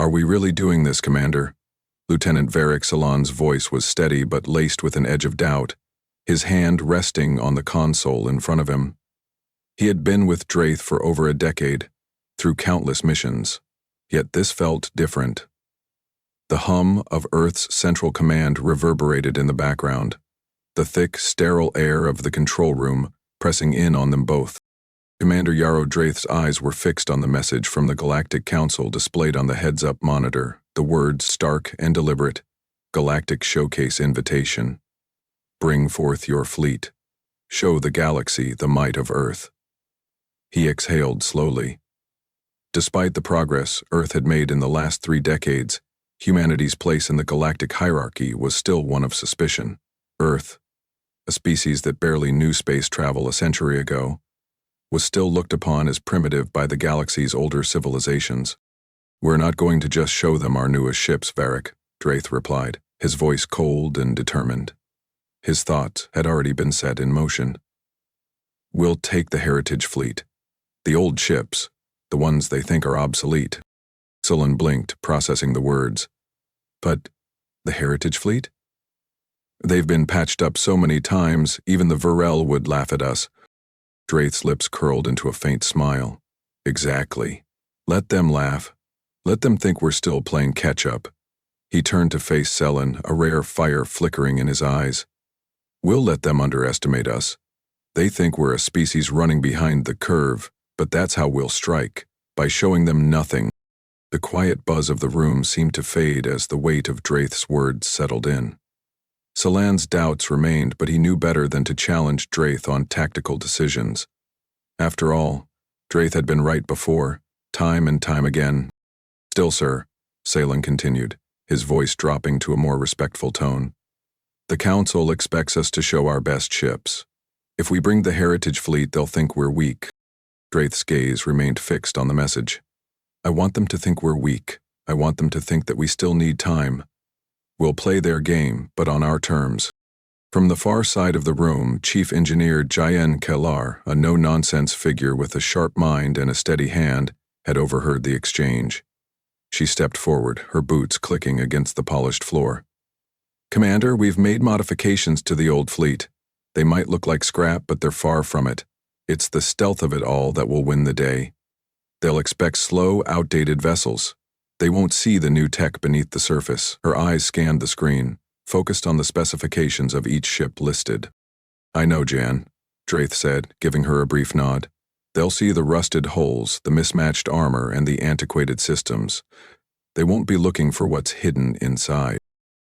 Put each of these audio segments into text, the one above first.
Are we really doing this, Commander? Lieutenant Varric Salon's voice was steady but laced with an edge of doubt, his hand resting on the console in front of him. He had been with Draith for over a decade, through countless missions, yet this felt different. The hum of Earth's central command reverberated in the background, the thick, sterile air of the control room pressing in on them both. Commander Yarrow Draith's eyes were fixed on the message from the Galactic Council displayed on the heads-up monitor, the words stark and deliberate, Galactic Showcase Invitation. Bring forth your fleet. Show the galaxy the might of Earth. He exhaled slowly. Despite the progress Earth had made in the last 3 decades, humanity's place in the galactic hierarchy was still one of suspicion. Earth, a species that barely knew space travel a century ago, was still looked upon as primitive by the galaxy's older civilizations. We're not going to just show them our newest ships, Varric, Draith replied, his voice cold and determined. His thoughts had already been set in motion. We'll take the heritage fleet. The old ships, the ones they think are obsolete. Sullen blinked, processing the words. But the heritage fleet? They've been patched up so many times, even the Varel would laugh at us. Draith's lips curled into a faint smile. Exactly. Let them laugh. Let them think we're still playing catch-up. He turned to face Selen, a rare fire flickering in his eyes. We'll let them underestimate us. They think we're a species running behind the curve, but that's how we'll strike, by showing them nothing. The quiet buzz of the room seemed to fade as the weight of Draith's words settled in. Salan's doubts remained, but he knew better than to challenge Draith on tactical decisions. After all, Draith had been right before, time and time again. Still, sir, Salen continued, his voice dropping to a more respectful tone. The Council expects us to show our best ships. If we bring the heritage fleet, they'll think we're weak. Draith's gaze remained fixed on the message. I want them to think we're weak. I want them to think that we still need time. We'll play their game, but on our terms. From the far side of the room, Chief Engineer Jayen Kellar, a no-nonsense figure with a sharp mind and a steady hand, had overheard the exchange. She stepped forward, her boots clicking against the polished floor. Commander, we've made modifications to the old fleet. They might look like scrap, but they're far from it. It's the stealth of it all that will win the day. They'll expect slow, outdated vessels. They won't see the new tech beneath the surface. Her eyes scanned the screen, focused on the specifications of each ship listed. I know, Jan, Draith said, giving her a brief nod. They'll see the rusted hulls, the mismatched armor, and the antiquated systems. They won't be looking for what's hidden inside.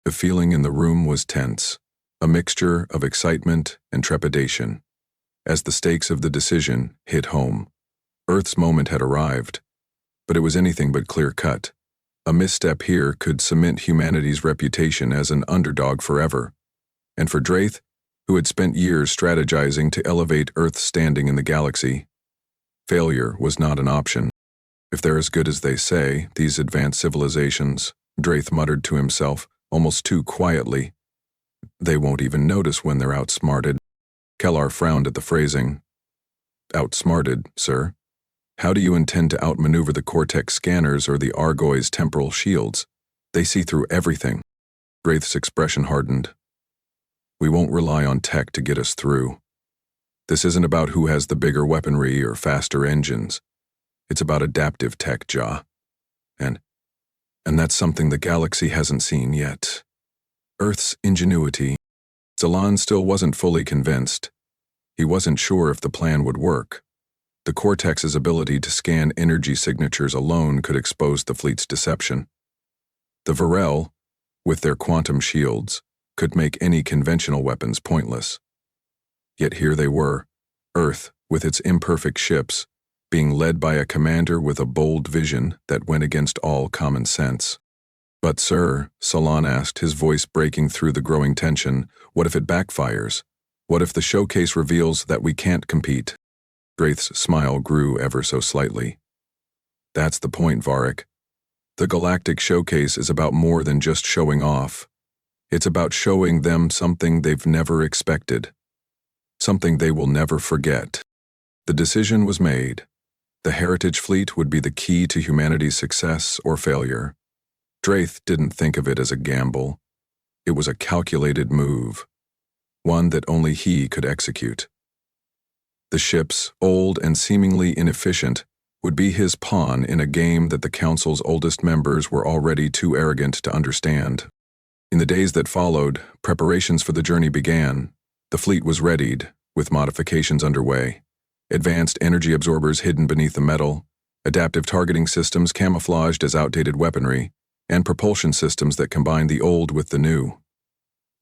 The feeling in the room was tense, a mixture of excitement and trepidation. As the stakes of the decision hit home, Earth's moment had arrived, but it was anything but clear-cut. A misstep here could cement humanity's reputation as an underdog forever. And for Draith, who had spent years strategizing to elevate Earth's standing in the galaxy, failure was not an option. If they're as good as they say, these advanced civilizations, Draith muttered to himself, almost too quietly, they won't even notice when they're outsmarted. Kellar frowned at the phrasing. Outsmarted, sir? How do you intend to outmaneuver the Cortex scanners or the Argoy's temporal shields? They see through everything. Draith's expression hardened. We won't rely on tech to get us through. This isn't about who has the bigger weaponry or faster engines. It's about adaptive tech, Ja. And that's something the galaxy hasn't seen yet. Earth's ingenuity. Zalan still wasn't fully convinced. He wasn't sure if the plan would work. The Cortex's ability to scan energy signatures alone could expose the fleet's deception. The Varel, with their quantum shields, could make any conventional weapons pointless. Yet here they were, Earth, with its imperfect ships, being led by a commander with a bold vision that went against all common sense. But sir, Salan asked, his voice breaking through the growing tension, what if it backfires? What if the showcase reveals that we can't compete? Draith's smile grew ever so slightly. That's the point, Varric. The Galactic Showcase is about more than just showing off. It's about showing them something they've never expected. Something they will never forget. The decision was made. The Heritage Fleet would be the key to humanity's success or failure. Drath didn't think of it as a gamble. It was a calculated move, one that only he could execute. The ships, old and seemingly inefficient, would be his pawn in a game that the Council's oldest members were already too arrogant to understand. In the days that followed, preparations for the journey began. The fleet was readied, with modifications underway. Advanced energy absorbers hidden beneath the metal, adaptive targeting systems camouflaged as outdated weaponry, and propulsion systems that combined the old with the new.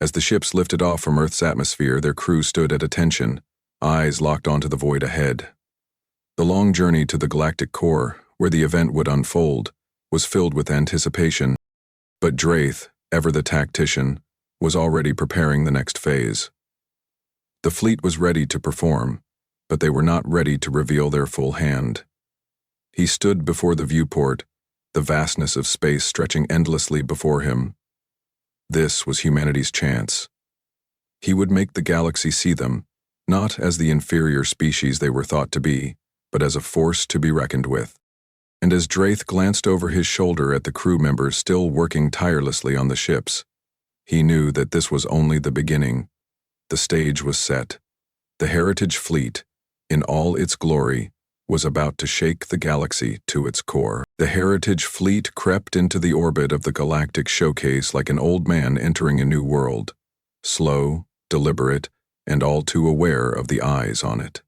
As the ships lifted off from Earth's atmosphere, their crew stood at attention, eyes locked onto the void ahead. The long journey to the galactic core, where the event would unfold, was filled with anticipation, but Drath, ever the tactician, was already preparing the next phase. The fleet was ready to perform, but they were not ready to reveal their full hand. He stood before the viewport, the vastness of space stretching endlessly before him. This was humanity's chance. He would make the galaxy see them, not as the inferior species they were thought to be, but as a force to be reckoned with. And as Drath glanced over his shoulder at the crew members still working tirelessly on the ships, he knew that this was only the beginning. The stage was set. The Heritage Fleet, in all its glory, was about to shake the galaxy to its core. The Heritage Fleet crept into the orbit of the galactic showcase like an old man entering a new world, slow, deliberate, and all too aware of the eyes on it.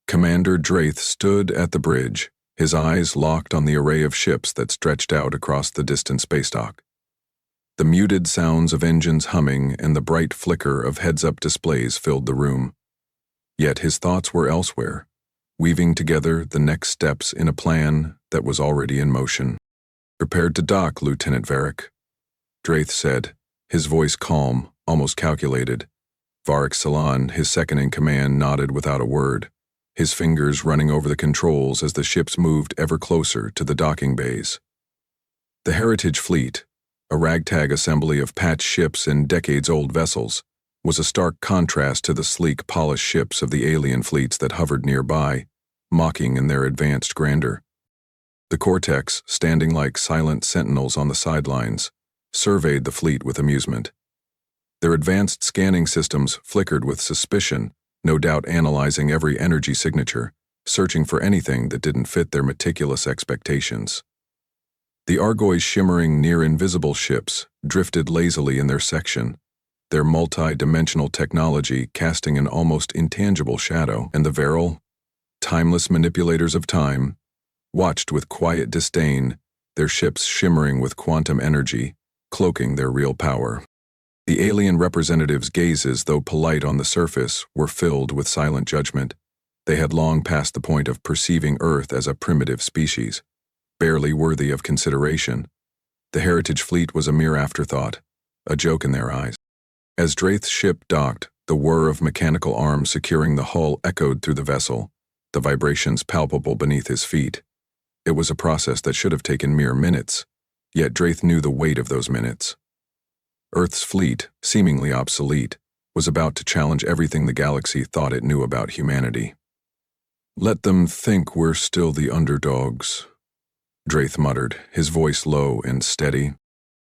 Commander Drath stood at the bridge, his eyes locked on the array of ships that stretched out across the distant space dock. The muted sounds of engines humming and the bright flicker of heads-up displays filled the room. Yet his thoughts were elsewhere, weaving together the next steps in a plan that was already in motion. "Prepared to dock, Lieutenant Varric," Drath said, his voice calm, almost calculated. Varric Salan, his second-in-command, nodded without a word, his fingers running over the controls as the ships moved ever closer to the docking bays. The Heritage Fleet, a ragtag assembly of patched ships and decades-old vessels, was a stark contrast to the sleek, polished ships of the alien fleets that hovered nearby, mocking in their advanced grandeur. The Cortex, standing like silent sentinels on the sidelines, surveyed the fleet with amusement. Their advanced scanning systems flickered with suspicion, no doubt analyzing every energy signature, searching for anything that didn't fit their meticulous expectations. The Argoy's shimmering near-invisible ships drifted lazily in their section, their multi-dimensional technology casting an almost intangible shadow, and the Veral, timeless manipulators of time, watched with quiet disdain, their ships shimmering with quantum energy, cloaking their real power. The alien representatives' gazes, though polite on the surface, were filled with silent judgment. They had long passed the point of perceiving Earth as a primitive species, barely worthy of consideration. The Heritage Fleet was a mere afterthought, a joke in their eyes. As Drath's ship docked, the whir of mechanical arms securing the hull echoed through the vessel, the vibrations palpable beneath his feet. It was a process that should have taken mere minutes, yet Drath knew the weight of those minutes. Earth's fleet, seemingly obsolete, was about to challenge everything the galaxy thought it knew about humanity. "Let them think we're still the underdogs," Drath muttered, his voice low and steady.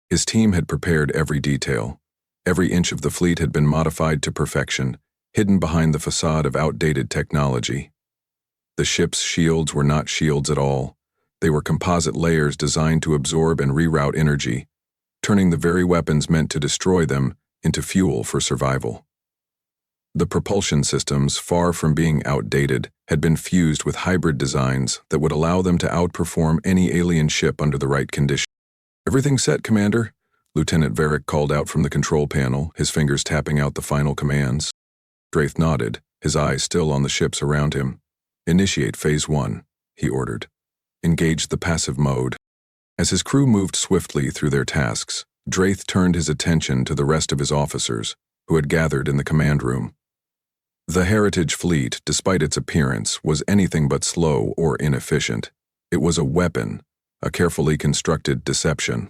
His team had prepared every detail. Every inch of the fleet had been modified to perfection, hidden behind the facade of outdated technology. The ship's shields were not shields at all. They were composite layers designed to absorb and reroute energy, turning the very weapons meant to destroy them into fuel for survival. The propulsion systems, far from being outdated, had been fused with hybrid designs that would allow them to outperform any alien ship under the right conditions. "Everything set, Commander," Lieutenant Varric called out from the control panel, his fingers tapping out the final commands. Drath nodded, his eyes still on the ships around him. "Initiate Phase 1, he ordered. "Engage the passive mode." As his crew moved swiftly through their tasks, Drath turned his attention to the rest of his officers, who had gathered in the command room. The Heritage Fleet, despite its appearance, was anything but slow or inefficient. It was a weapon, a carefully constructed deception.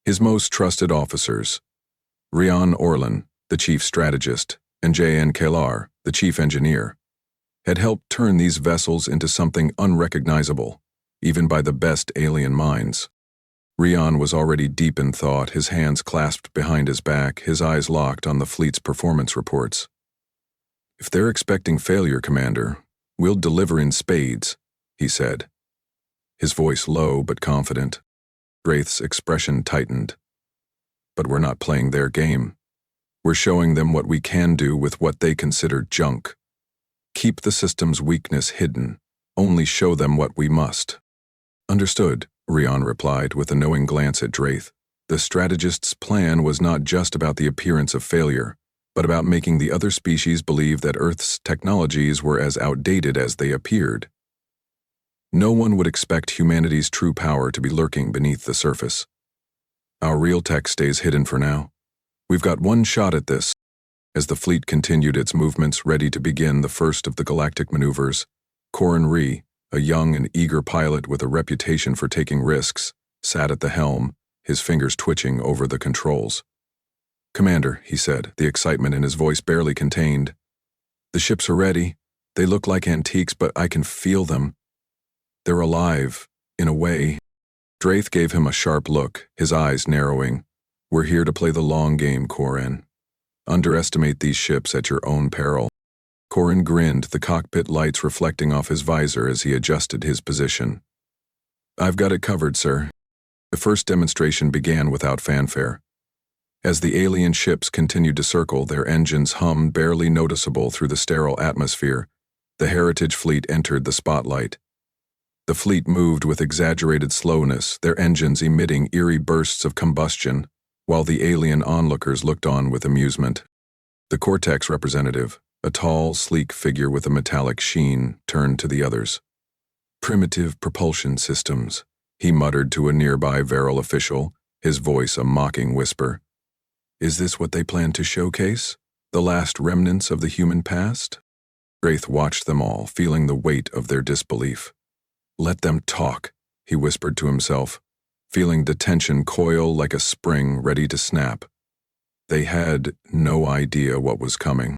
His most trusted officers, Rian Orlan, the chief strategist, and J.N. Kalar, the chief engineer, had helped turn these vessels into something unrecognizable, even by the best alien minds. Rion was already deep in thought, his hands clasped behind his back, his eyes locked on the fleet's performance reports. "If they're expecting failure, Commander, we'll deliver in spades," he said. His voice low but confident. Wraith's expression tightened. "But we're not playing their game. We're showing them what we can do with what they consider junk. Keep the system's weakness hidden. Only show them what we must." "Understood," Rion replied with a knowing glance at Draith. The strategist's plan was not just about the appearance of failure, but about making the other species believe that Earth's technologies were as outdated as they appeared. No one would expect humanity's true power to be lurking beneath the surface. "Our real tech stays hidden for now. We've got one shot at this." As the fleet continued its movements, ready to begin the first of the galactic maneuvers, Corin Ree, a young and eager pilot with a reputation for taking risks, sat at the helm, his fingers twitching over the controls. "Commander," he said, the excitement in his voice barely contained. "The ships are ready. They look like antiques, but I can feel them. They're alive, in a way." Draith gave him a sharp look, his eyes narrowing. "We're here to play the long game, Corin. Underestimate these ships at your own peril." Corin grinned, the cockpit lights reflecting off his visor as he adjusted his position. "I've got it covered, sir." The first demonstration began without fanfare. As the alien ships continued to circle, their engines hummed barely noticeable through the sterile atmosphere, the Heritage fleet entered the spotlight. The fleet moved with exaggerated slowness, their engines emitting eerie bursts of combustion, while the alien onlookers looked on with amusement. The Cortex representative, a tall, sleek figure with a metallic sheen, turned to the others. "Primitive propulsion systems," he muttered to a nearby Veral official, his voice a mocking whisper. "Is this what they plan to showcase? The last remnants of the human past?" Draith watched them all, feeling the weight of their disbelief. "Let them talk," he whispered to himself, feeling the tension coil like a spring ready to snap. They had no idea what was coming.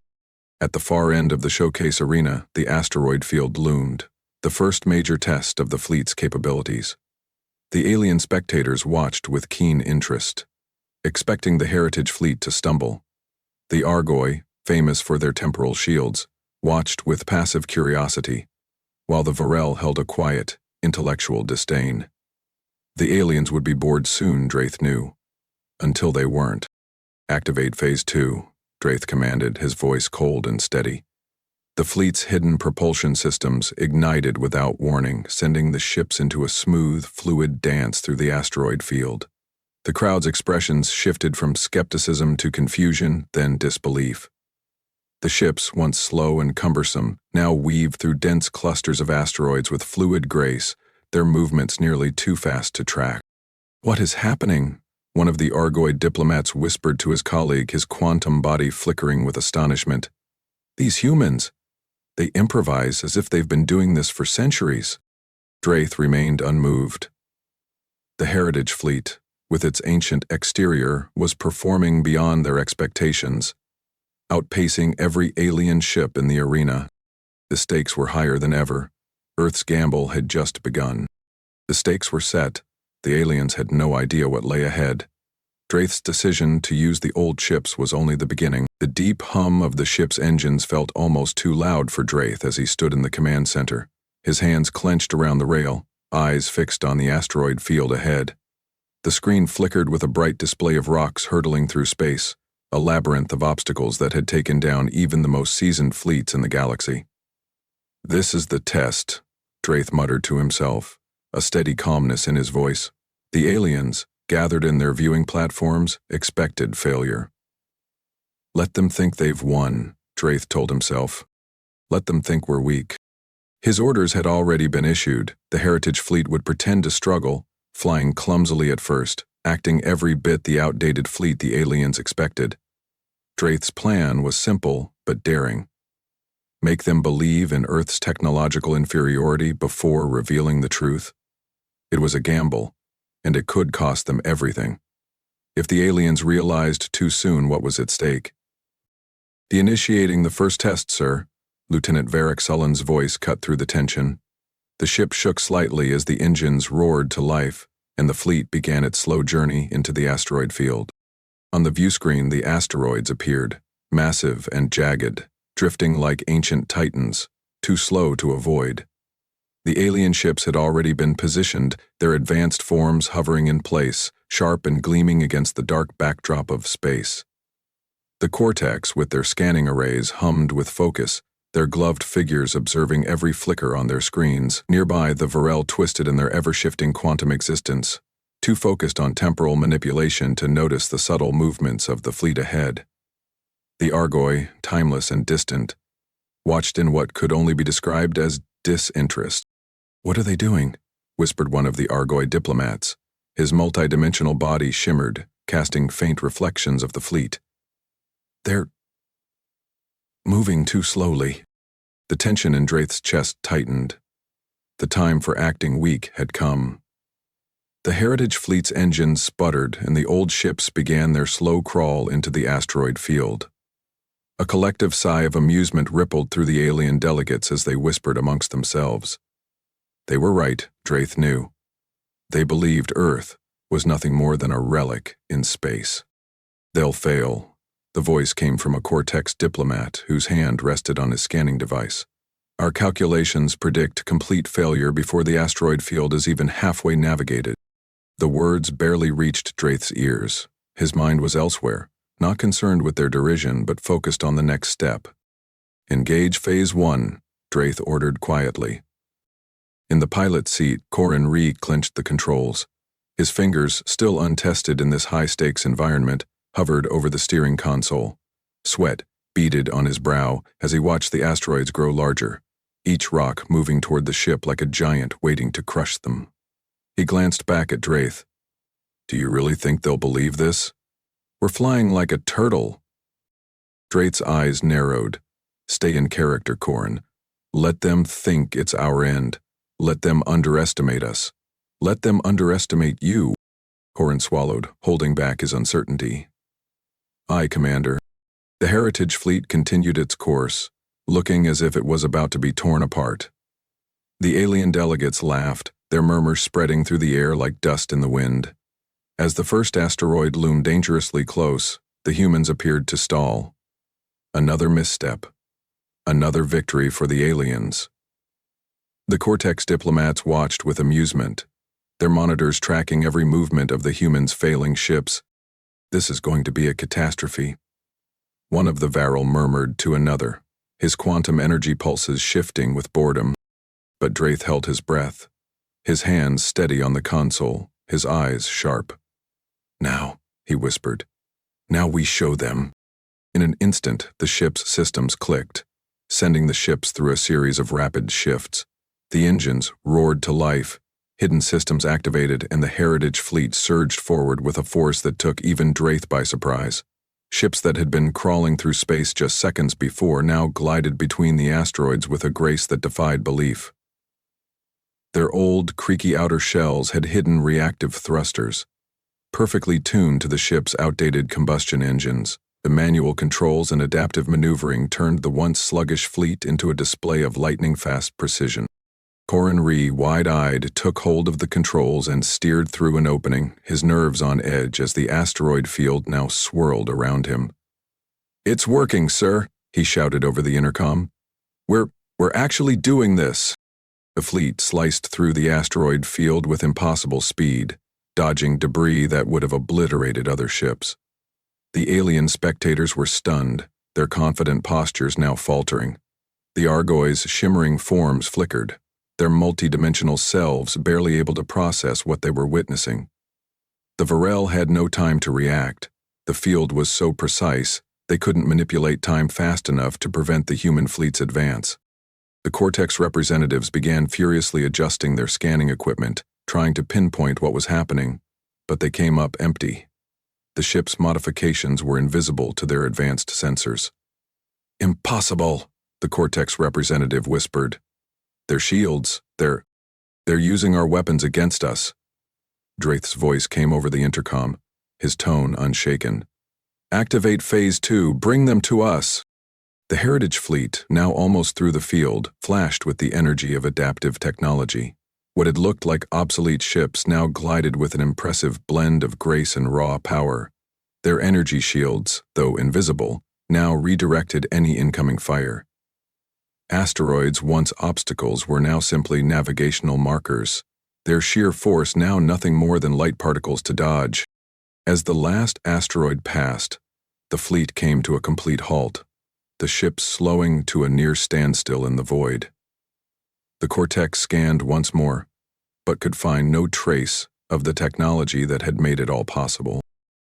At the far end of the showcase arena, the asteroid field loomed, the first major test of the fleet's capabilities. The alien spectators watched with keen interest, expecting the Heritage fleet to stumble. The Argoi, famous for their temporal shields, watched with passive curiosity, while the Varel held a quiet, intellectual disdain. The aliens would be bored soon, Draith knew. Until they weren't. "Activate Phase 2, Draith commanded, his voice cold and steady. The fleet's hidden propulsion systems ignited without warning, sending the ships into a smooth, fluid dance through the asteroid field. The crowd's expressions shifted from skepticism to confusion, then disbelief. The ships, once slow and cumbersome, now weaved through dense clusters of asteroids with fluid grace, their movements nearly too fast to track. "What is happening?" one of the Argoid diplomats whispered to his colleague, his quantum body flickering with astonishment. "These humans, they improvise as if they've been doing this for centuries." Draith remained unmoved. The Heritage fleet, with its ancient exterior, was performing beyond their expectations, outpacing every alien ship in the arena. The stakes were higher than ever. Earth's gamble had just begun. The stakes were set. The aliens had no idea what lay ahead. Draith's decision to use the old ships was only the beginning. The deep hum of the ship's engines felt almost too loud for Draith as he stood in the command center, his hands clenched around the rail, eyes fixed on the asteroid field ahead. The screen flickered with a bright display of rocks hurtling through space, a labyrinth of obstacles that had taken down even the most seasoned fleets in the galaxy. "This is the test," Draith muttered to himself, a steady calmness in his voice. The aliens, gathered in their viewing platforms, expected failure. "Let them think they've won," Draith told himself. "Let them think we're weak." His orders had already been issued. The Heritage fleet would pretend to struggle, flying clumsily at first, acting every bit the outdated fleet the aliens expected. Draith's plan was simple but daring. Make them believe in Earth's technological inferiority before revealing the truth. It was a gamble, and it could cost them everything. If the aliens realized too soon what was at stake. "Initiating the first test, sir," Lieutenant Varric Sullen's voice cut through the tension. The ship shook slightly as the engines roared to life, and the fleet began its slow journey into the asteroid field. On the view screen, the asteroids appeared, massive and jagged, drifting like ancient titans, too slow to avoid. The alien ships had already been positioned, their advanced forms hovering in place, sharp and gleaming against the dark backdrop of space. The Cortex, with their scanning arrays, hummed with focus, their gloved figures observing every flicker on their screens. Nearby, the Varel twisted in their ever-shifting quantum existence, too focused on temporal manipulation to notice the subtle movements of the fleet ahead. The Argoi, timeless and distant, watched in what could only be described as disinterest. "What are they doing?" whispered one of the Argoi diplomats. His multidimensional body shimmered, casting faint reflections of the fleet. "They're moving too slowly." The tension in Draith's chest tightened. The time for acting weak had come. The Heritage Fleet's engines sputtered and the old ships began their slow crawl into the asteroid field. A collective sigh of amusement rippled through the alien delegates as they whispered amongst themselves. They were right, Draith knew. They believed Earth was nothing more than a relic in space. "They'll fail." The voice came from a Cortex diplomat whose hand rested on his scanning device. "Our calculations predict complete failure before the asteroid field is even halfway navigated." The words barely reached Draith's ears. His mind was elsewhere, not concerned with their derision but focused on the next step. "Engage Phase 1, Draith ordered quietly. In the pilot seat, Corin re-clinched the controls. His fingers, still untested in this high-stakes environment, hovered over the steering console. Sweat beaded on his brow as he watched the asteroids grow larger, each rock moving toward the ship like a giant waiting to crush them. He glanced back at Draith. "Do you really think they'll believe this? We're flying like a turtle." Draith's eyes narrowed. "Stay in character, Corin. Let them think it's our end. Let them underestimate us. Let them underestimate you." Corin swallowed, holding back his uncertainty. "Aye, Commander." The Heritage Fleet continued its course, looking as if it was about to be torn apart. The alien delegates laughed, their murmurs spreading through the air like dust in the wind. As the first asteroid loomed dangerously close, the humans appeared to stall. Another misstep. Another victory for the aliens. The Cortex diplomats watched with amusement, their monitors tracking every movement of the humans' failing ships. "This is going to be a catastrophe." One of the Varel murmured to another, his quantum energy pulses shifting with boredom. But Draith held his breath, his hands steady on the console, his eyes sharp. "Now," he whispered, "now we show them." In an instant, the ship's systems clicked, sending the ships through a series of rapid shifts. The engines roared to life, hidden systems activated, and the Heritage Fleet surged forward with a force that took even Draith by surprise. Ships that had been crawling through space just seconds before now glided between the asteroids with a grace that defied belief. Their old, creaky outer shells had hidden reactive thrusters, perfectly tuned to the ship's outdated combustion engines. The manual controls and adaptive maneuvering turned the once sluggish fleet into a display of lightning-fast precision. Corin Ree, wide-eyed, took hold of the controls and steered through an opening, his nerves on edge as the asteroid field now swirled around him. "It's working, sir," he shouted over the intercom. We're actually doing this." The fleet sliced through the asteroid field with impossible speed, dodging debris that would have obliterated other ships. The alien spectators were stunned, their confident postures now faltering. The Argoi's shimmering forms flickered, their multidimensional selves barely able to process what they were witnessing. The Varel had no time to react. The field was so precise, they couldn't manipulate time fast enough to prevent the human fleet's advance. The Cortex representatives began furiously adjusting their scanning equipment, trying to pinpoint what was happening, but they came up empty. The ship's modifications were invisible to their advanced sensors. "Impossible," the Cortex representative whispered. "Their shields, they're using our weapons against us." Draith's voice came over the intercom, his tone unshaken. "Activate Phase 2, bring them to us." The Heritage Fleet, now almost through the field, flashed with the energy of adaptive technology. What had looked like obsolete ships now glided with an impressive blend of grace and raw power. Their energy shields, though invisible, now redirected any incoming fire. Asteroids, once obstacles, were now simply navigational markers, their sheer force now nothing more than light particles to dodge. As the last asteroid passed, the fleet came to a complete halt, the ships slowing to a near standstill in the void. The Cortex scanned once more, but could find no trace of the technology that had made it all possible.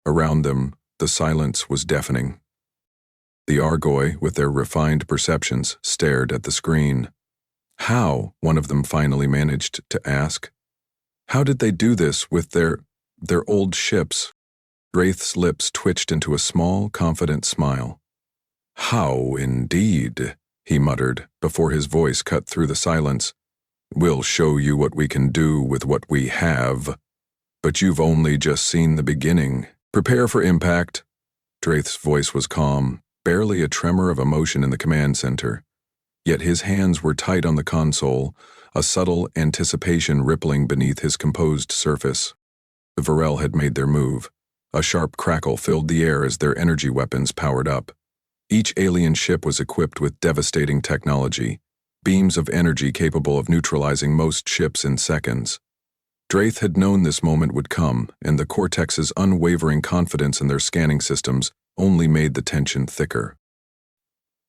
Around them, the silence was deafening. The Argoi, with their refined perceptions, stared at the screen. How, one of them finally managed to ask. How did they do this with their old ships? Wraith's lips twitched into a small, confident smile. How, indeed, he muttered, before his voice cut through the silence. We'll show you what we can do with what we have. But you've only just seen the beginning. Prepare for impact. Draith's voice was calm, barely a tremor of emotion in the command center. Yet his hands were tight on the console, a subtle anticipation rippling beneath his composed surface. The Varel had made their move. A sharp crackle filled the air as their energy weapons powered up. Each alien ship was equipped with devastating technology, beams of energy capable of neutralizing most ships in seconds. Draith had known this moment would come, and the Cortex's unwavering confidence in their scanning systems only made the tension thicker.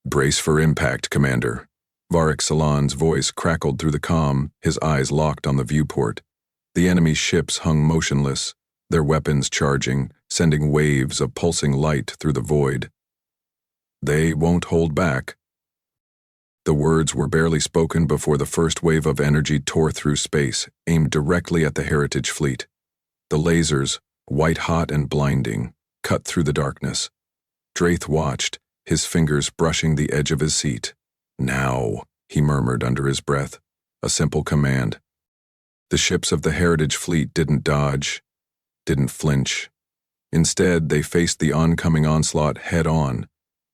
Brace for impact, Commander. Varric Salon's voice crackled through the comm, his eyes locked on the viewport. The enemy ships hung motionless, their weapons charging, sending waves of pulsing light through the void. They won't hold back. The words were barely spoken before the first wave of energy tore through space, aimed directly at the Heritage fleet. The lasers, white-hot and blinding, cut through the darkness. Draith watched, his fingers brushing the edge of his seat. Now, he murmured under his breath, a simple command. The ships of the Heritage fleet didn't dodge, didn't flinch. Instead, they faced the oncoming onslaught head-on.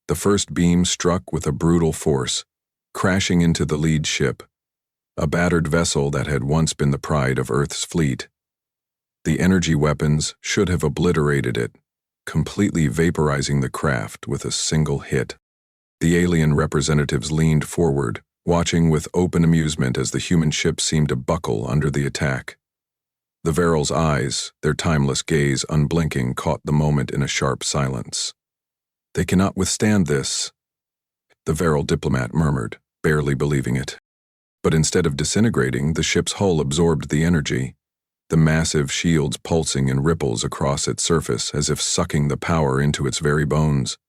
The first beam struck with a brutal force, crashing into the lead ship, a battered vessel that had once been the pride of Earth's fleet. The energy weapons should have obliterated it, completely vaporizing the craft with a single hit. The alien representatives leaned forward, watching with open amusement as the human ship seemed to buckle under the attack. The Varel's eyes, their timeless gaze unblinking, caught the moment in a sharp silence. They cannot withstand this, the Varel diplomat murmured, barely believing it. But instead of disintegrating, the ship's hull absorbed the energy, the massive shields pulsing in ripples across its surface as if sucking the power into its very bones.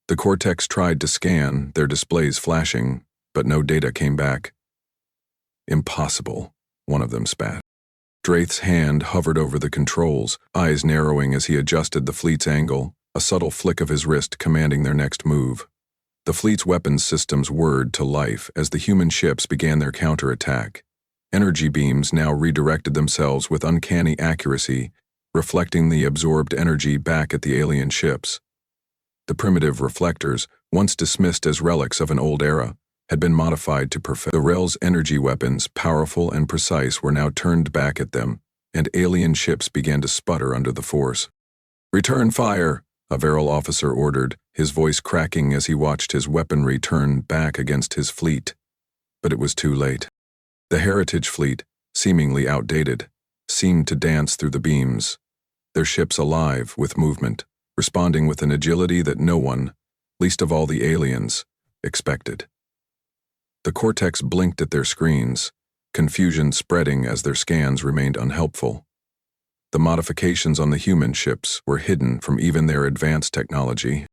The Cortex tried to scan, their displays flashing, but no data came back. Impossible, one of them spat. Draith's hand hovered over the controls, eyes narrowing as he adjusted the fleet's angle, a subtle flick of his wrist commanding their next move. The fleet's weapons systems whirred to life as the human ships began their counterattack. Energy beams now redirected themselves with uncanny accuracy, reflecting the absorbed energy back at the alien ships. The primitive reflectors, once dismissed as relics of an old era, had been modified to perfect. The Rel's energy weapons, powerful and precise, were now turned back at them, and alien ships began to sputter under the force. "Return fire!" a Varel officer ordered, his voice cracking as he watched his weaponry turn back against his fleet. But it was too late. The Heritage fleet, seemingly outdated, seemed to dance through the beams, their ships alive with movement, responding with an agility that no one, least of all the aliens, expected. The Cortex blinked at their screens, confusion spreading as their scans remained unhelpful. The modifications on the human ships were hidden from even their advanced technology.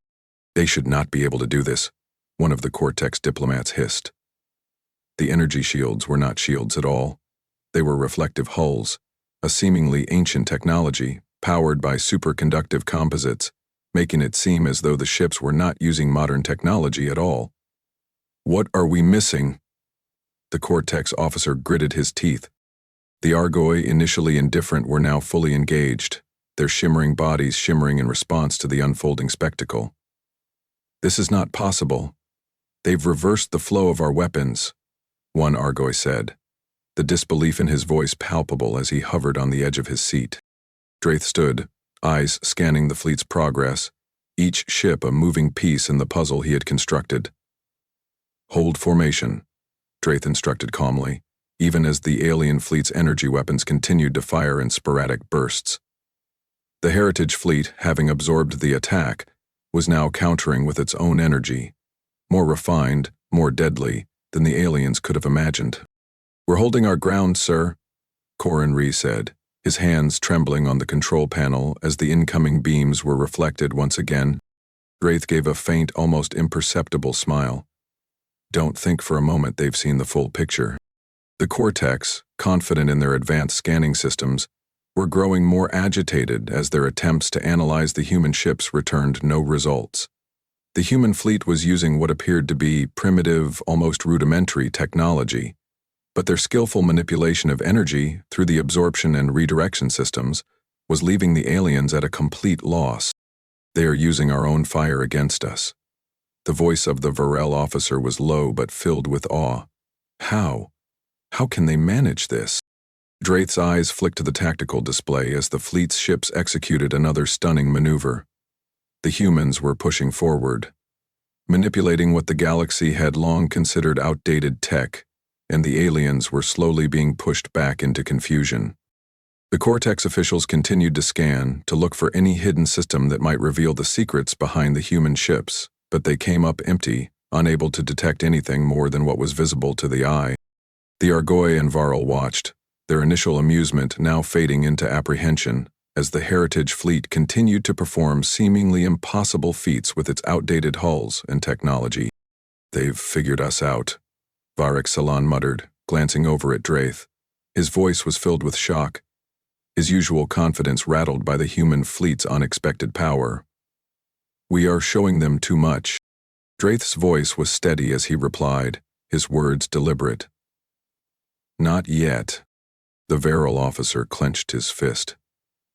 They should not be able to do this, one of the Cortex diplomats hissed. The energy shields were not shields at all. They were reflective hulls, a seemingly ancient technology powered by superconductive composites, making it seem as though the ships were not using modern technology at all. What are we missing? The Cortex officer gritted his teeth. The Argoi, initially indifferent, were now fully engaged, their shimmering bodies shimmering in response to the unfolding spectacle. This is not possible. They've reversed the flow of our weapons, one Argoi said. the disbelief in his voice palpable as he hovered on the edge of his seat. Draith stood, eyes scanning the fleet's progress, each ship a moving piece in the puzzle he had constructed. "Hold formation," Draith instructed calmly, even as the alien fleet's energy weapons continued to fire in sporadic bursts. The Heritage fleet, having absorbed the attack, was now countering with its own energy, more refined, more deadly than the aliens could have imagined. "We're holding our ground, sir," Corin Ree said, his hands trembling on the control panel as the incoming beams were reflected once again. Draith gave a faint, almost imperceptible smile. Don't think for a moment they've seen the full picture. The Cortex, confident in their advanced scanning systems, were growing more agitated as their attempts to analyze the human ships returned no results. The human fleet was using what appeared to be primitive, almost rudimentary technology, but their skillful manipulation of energy through the absorption and redirection systems was leaving the aliens at a complete loss. "They are using our own fire against us." The voice of the Varel officer was low but filled with awe. How? How can they manage this? Draith's eyes flicked to the tactical display as the fleet's ships executed another stunning maneuver. The humans were pushing forward, manipulating what the galaxy had long considered outdated tech, and the aliens were slowly being pushed back into confusion. The Cortex officials continued to scan, to look for any hidden system that might reveal the secrets behind the human ships, but they came up empty, unable to detect anything more than what was visible to the eye. The Argoi and Varl watched, their initial amusement now fading into apprehension, as the Heritage fleet continued to perform seemingly impossible feats with its outdated hulls and technology. "They've figured us out," Varric Salon muttered, glancing over at Draith. His voice was filled with shock, his usual confidence rattled by the human fleet's unexpected power. "We are showing them too much." Draith's voice was steady as he replied, his words deliberate. "Not yet." The Varel officer clenched his fist.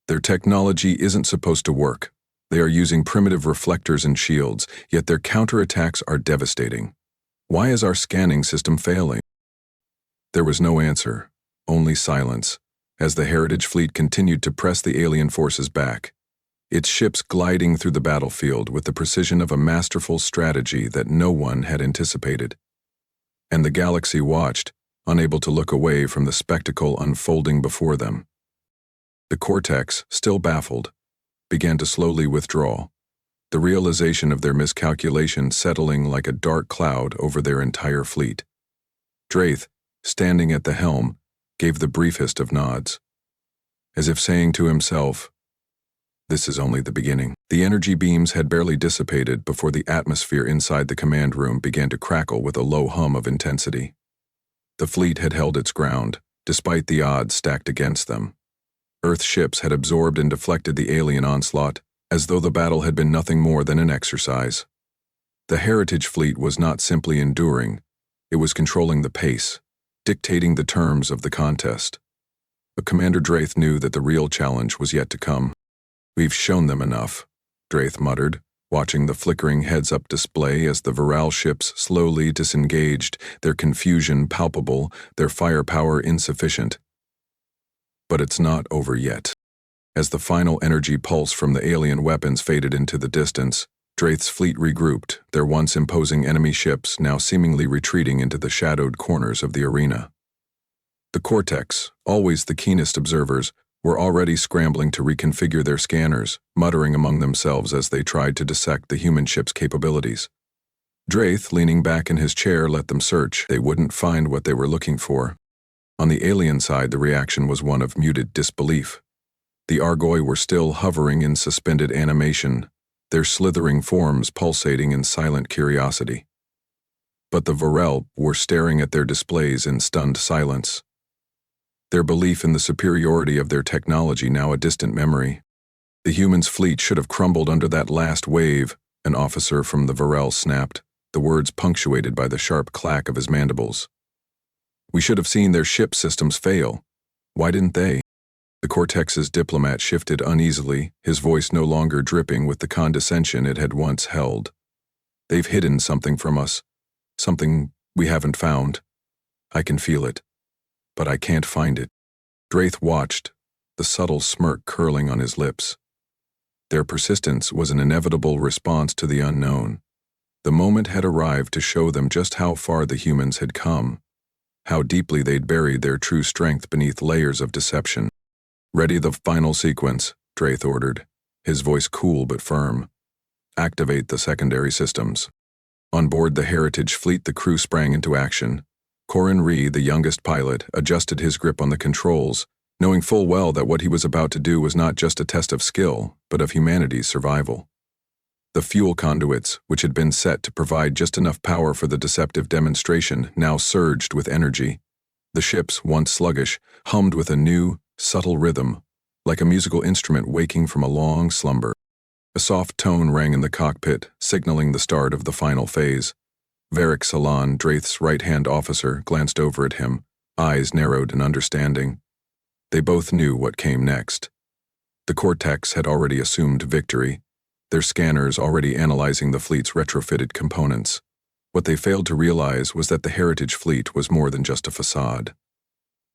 "Their technology isn't supposed to work. They are using primitive reflectors and shields, yet their counterattacks are devastating. Why is our scanning system failing?" There was no answer, only silence, as the Heritage fleet continued to press the alien forces back, its ships gliding through the battlefield with the precision of a masterful strategy that no one had anticipated. And the galaxy watched, unable to look away from the spectacle unfolding before them. The Cortex, still baffled, began to slowly withdraw, the realization of their miscalculation settling like a dark cloud over their entire fleet. Draith, standing at the helm, gave the briefest of nods, as if saying to himself, "This is only the beginning." The energy beams had barely dissipated before the atmosphere inside the command room began to crackle with a low hum of intensity. The fleet had held its ground, despite the odds stacked against them. Earth ships had absorbed and deflected the alien onslaught, as though the battle had been nothing more than an exercise. The Heritage fleet was not simply enduring, it was controlling the pace, dictating the terms of the contest. But Commander Draith knew that the real challenge was yet to come. "We've shown them enough," Draith muttered, watching the flickering heads-up display as the Varel ships slowly disengaged, their confusion palpable, their firepower insufficient. But it's not over yet. As the final energy pulse from the alien weapons faded into the distance, Draith's fleet regrouped, their once imposing enemy ships now seemingly retreating into the shadowed corners of the arena. The Cortex, always the keenest observers, were already scrambling to reconfigure their scanners, muttering among themselves as they tried to dissect the human ship's capabilities. Draith, leaning back in his chair, let them search. They wouldn't find what they were looking for. On the alien side, the reaction was one of muted disbelief. The Argoi were still hovering in suspended animation, their slithering forms pulsating in silent curiosity. But the Varel were staring at their displays in stunned silence, their belief in the superiority of their technology now a distant memory. "The humans' fleet should have crumbled under that last wave," an officer from the Varel snapped, the words punctuated by the sharp clack of his mandibles. "We should have seen their ship systems fail. Why didn't they?" The Cortex's diplomat shifted uneasily, his voice no longer dripping with the condescension it had once held. "They've hidden something from us, something we haven't found. I can feel it." but I can't find it. Draith watched, the subtle smirk curling on his lips. Their persistence was an inevitable response to the unknown. The moment had arrived to show them just how far the humans had come, how deeply they'd buried their true strength beneath layers of deception. "Ready the final sequence," Draith ordered, his voice cool but firm. "Activate the secondary systems." On board the Heritage fleet, the crew sprang into action. Corin Ree, the youngest pilot, adjusted his grip on the controls, knowing full well that what he was about to do was not just a test of skill, but of humanity's survival. The fuel conduits, which had been set to provide just enough power for the deceptive demonstration, now surged with energy. The ships, once sluggish, hummed with a new, subtle rhythm, like a musical instrument waking from a long slumber. A soft tone rang in the cockpit, signaling the start of the final phase. Varric Salon, Draith's right-hand officer, glanced over at him, eyes narrowed in understanding. They both knew what came next. The Cortex had already assumed victory, their scanners already analyzing the fleet's retrofitted components. What they failed to realize was that the Heritage fleet was more than just a facade.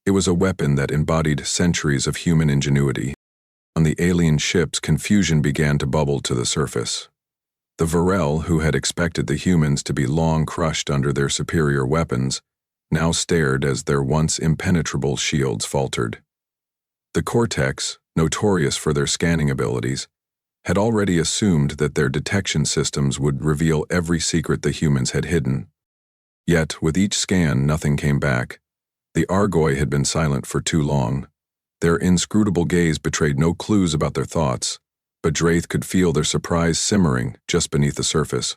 It was a weapon that embodied centuries of human ingenuity. On the alien ships, confusion began to bubble to the surface. The Varel, who had expected the humans to be long crushed under their superior weapons, now stared as their once impenetrable shields faltered. The Cortex, notorious for their scanning abilities, had already assumed that their detection systems would reveal every secret the humans had hidden. Yet, with each scan, nothing came back. The Argoi had been silent for too long. Their inscrutable gaze betrayed no clues about their thoughts, but Draith could feel their surprise simmering just beneath the surface.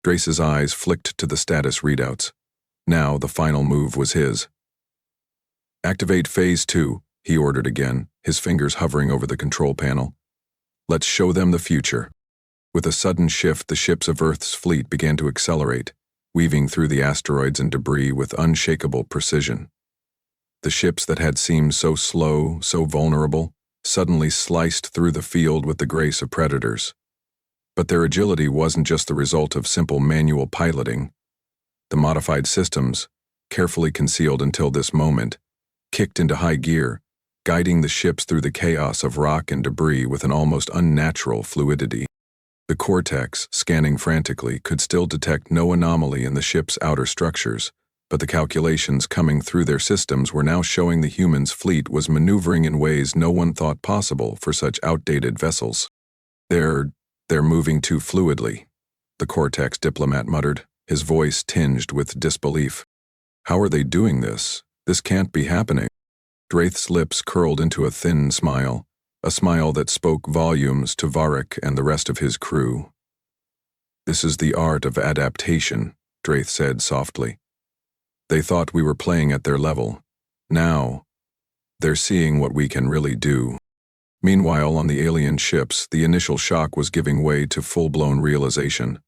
Draith's eyes flicked to the status readouts. Now the final move was his. "Activate Phase 2, he ordered again, his fingers hovering over the control panel. "Let's show them the future." With a sudden shift, the ships of Earth's fleet began to accelerate, weaving through the asteroids and debris with unshakable precision. The ships that had seemed so slow, so vulnerable, suddenly sliced through the field with the grace of predators. But their agility wasn't just the result of simple manual piloting. The modified systems, carefully concealed until this moment, kicked into high gear, guiding the ships through the chaos of rock and debris with an almost unnatural fluidity. The Cortex, scanning frantically, could still detect no anomaly in the ship's outer structures, but the calculations coming through their systems were now showing the humans' fleet was maneuvering in ways no one thought possible for such outdated vessels. They're moving too fluidly," the Cortex diplomat muttered, his voice tinged with disbelief. "How are they doing this? This can't be happening." Draith's lips curled into a thin smile, a smile that spoke volumes to Varric and the rest of his crew. "This is the art of adaptation," Draith said softly. "They thought we were playing at their level. Now, they're seeing what we can really do." Meanwhile, on the alien ships, the initial shock was giving way to full-blown realization.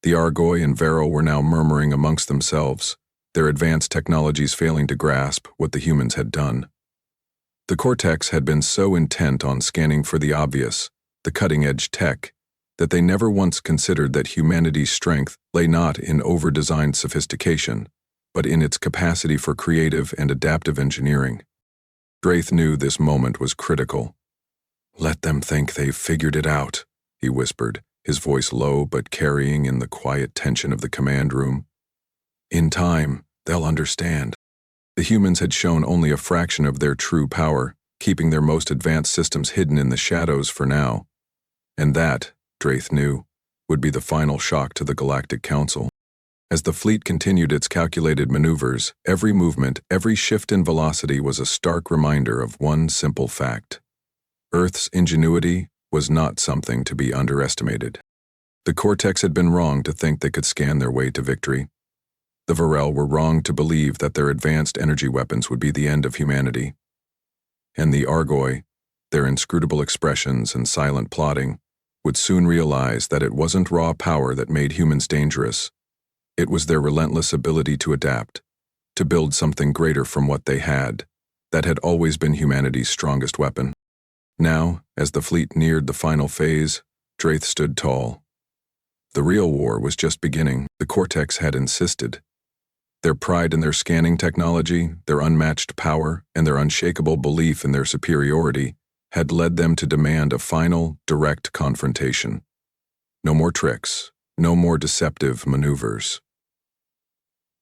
The Argoi and Varel were now murmuring amongst themselves, their advanced technologies failing to grasp what the humans had done. The Cortex had been so intent on scanning for the obvious, the cutting-edge tech, that they never once considered that humanity's strength lay not in over-designed sophistication, but in its capacity for creative and adaptive engineering. Draith knew this moment was critical. "Let them think they've figured it out," he whispered, his voice low but carrying in the quiet tension of the command room. "In time, they'll understand." The humans had shown only a fraction of their true power, keeping their most advanced systems hidden in the shadows for now. And that, Draith knew, would be the final shock to the Galactic Council. As the fleet continued its calculated maneuvers, every movement, every shift in velocity was a stark reminder of one simple fact. Earth's ingenuity was not something to be underestimated. The Cortex had been wrong to think they could scan their way to victory. The Varel were wrong to believe that their advanced energy weapons would be the end of humanity. And the Argoi, their inscrutable expressions and silent plotting, would soon realize that it wasn't raw power that made humans dangerous. It was their relentless ability to adapt, to build something greater from what they had, that had always been humanity's strongest weapon. Now, as the fleet neared the final phase, Draith stood tall. The real war was just beginning, the Cortex had insisted. Their pride in their scanning technology, their unmatched power, and their unshakable belief in their superiority had led them to demand a final, direct confrontation. No more tricks, no more deceptive maneuvers.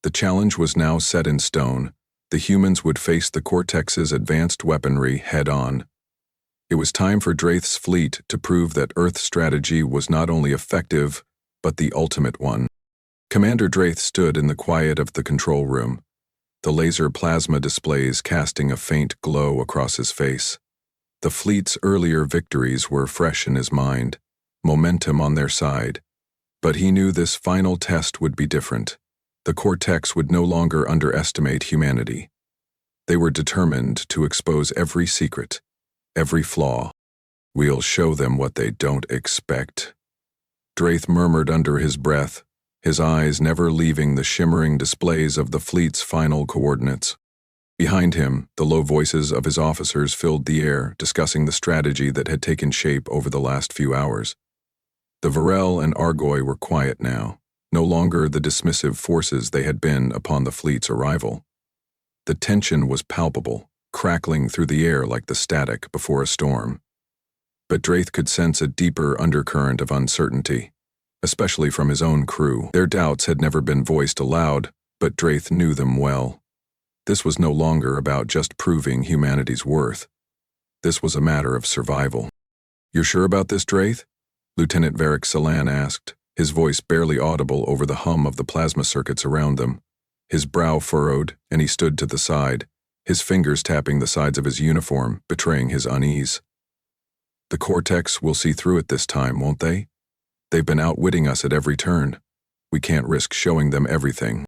The challenge was now set in stone. The humans would face the Cortex's advanced weaponry head-on. It was time for Draith's fleet to prove that Earth's strategy was not only effective, but the ultimate one. Commander Draith stood in the quiet of the control room, the laser plasma displays casting a faint glow across his face. The fleet's earlier victories were fresh in his mind, momentum on their side. But he knew this final test would be different. The Cortex would no longer underestimate humanity. They were determined to expose every secret, every flaw. "We'll show them what they don't expect," Draith murmured under his breath, his eyes never leaving the shimmering displays of the fleet's final coordinates. Behind him, the low voices of his officers filled the air, discussing the strategy that had taken shape over the last few hours. The Varel and Argoi were quiet now, no longer the dismissive forces they had been upon the fleet's arrival. The tension was palpable, crackling through the air like the static before a storm. But Draith could sense a deeper undercurrent of uncertainty, especially from his own crew. Their doubts had never been voiced aloud, but Draith knew them well. This was no longer about just proving humanity's worth. This was a matter of survival. "You're sure about this, Draith?" Lieutenant Varric Salan asked, his voice barely audible over the hum of the plasma circuits around them. His brow furrowed, and he stood to the side, his fingers tapping the sides of his uniform, betraying his unease. "The Cortex will see through it this time, won't they? They've been outwitting us at every turn. We can't risk showing them everything."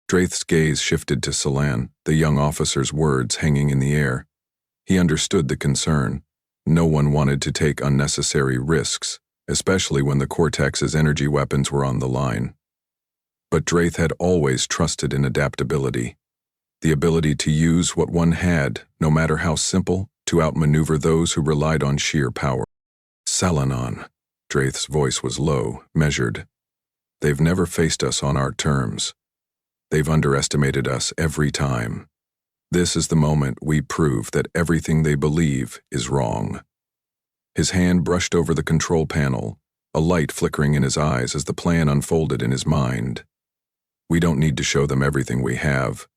Draith's gaze shifted to Salan, the young officer's words hanging in the air. He understood the concern. No one wanted to take unnecessary risks, especially when the Cortex's energy weapons were on the line. But Draith had always trusted in adaptability, the ability to use what one had, no matter how simple, to outmaneuver those who relied on sheer power. "Salanon," Draith's voice was low, measured. "They've never faced us on our terms. They've underestimated us every time. This is the moment we prove that everything they believe is wrong." His hand brushed over the control panel, a light flickering in his eyes as the plan unfolded in his mind. "We don't need to show them everything we have.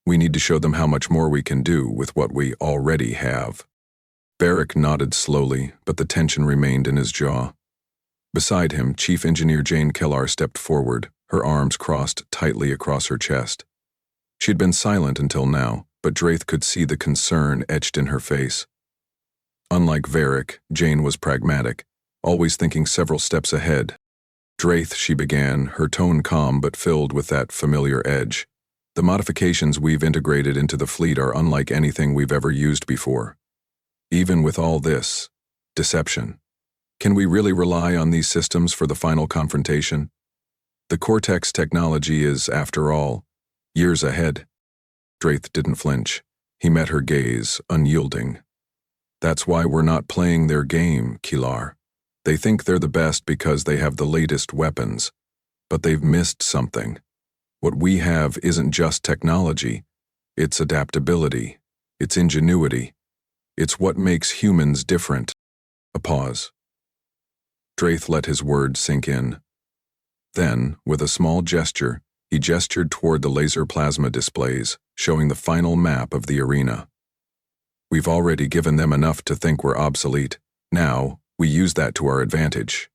We need to show them how much more we can do with what we already have." Varric nodded slowly, but the tension remained in his jaw. Beside him, Chief Engineer Jane Kellar stepped forward, her arms crossed tightly across her chest. She'd been silent until now, but Draith could see the concern etched in her face. Unlike Varric, Jane was pragmatic, always thinking several steps ahead. "Draith," she began, her tone calm but filled with that familiar edge. "The modifications we've integrated into the fleet are unlike anything we've ever used before. Even with all this deception, can we really rely on these systems for the final confrontation? The Cortex technology is, after all, years ahead." Draith didn't flinch. He met her gaze, unyielding. "That's why we're not playing their game, Kilar. They think they're the best because they have the latest weapons. But they've missed something. What we have isn't just technology. It's adaptability. It's ingenuity. It's what makes humans different." A pause. Draith let his words sink in. Then, with a small gesture, he gestured toward the laser plasma displays, showing the final map of the arena. "We've already given them enough to think we're obsolete. Now, we use that to our advantage.